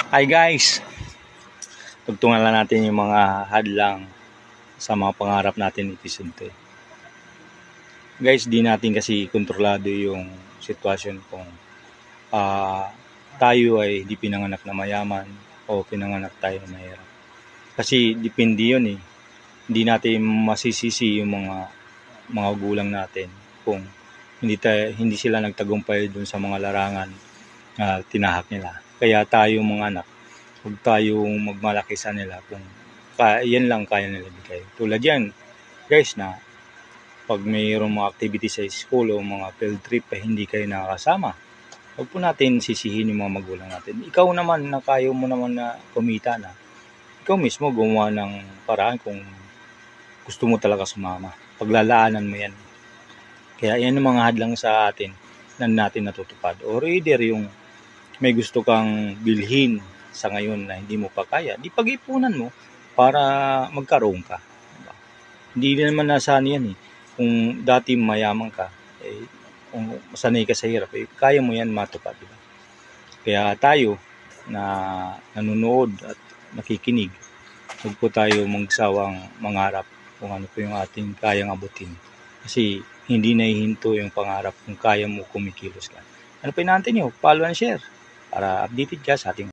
Hi guys! Tugtungan lang natin yung mga hadlang sa mga pangarap natin episode 2. Guys, di natin kasi kontrolado yung sitwasyon kung tayo ay di pinanganak na mayaman o pinanganak tayo na mahirap. Kasi depende yun eh. Hindi natin masisisi yung mga gulang natin kung hindi sila nagtagumpay dun sa mga larangan na tinahak nila. Kaya tayo mga anak, huwag tayong magmalaki sa nila kung yan lang kaya nila bigay. Tulad yan, guys, na pag mayroong mga activity sa school o mga field trip hindi kayo nakakasama, huwag po natin sisihin yung mga magulang natin. Ikaw naman na kaya mo naman na kumita na, ikaw mismo gumawa ng paraan kung gusto mo talaga sumama. Paglalaanan mo yan. Kaya yan ang mga hadlang sa atin na natin natutupad. Or either yung may gusto kang bilhin sa ngayon na hindi mo pa kaya, di pag-ipunan mo para magkaroon ka. Diba? Hindi naman nasan yan eh. Kung dati mayaman ka, kung sanay ka sa hirap, kaya mo yan matupad. Diba? Kaya tayo na nanonood at nakikinig, huwag po tayo magsawang mangarap kung ano po yung ating kayang abutin. Kasi hindi nahihinto yung pangarap kung kaya mo kumikilos ka. Ano pa inaantay nyo? Follow and share para updated ka sa ating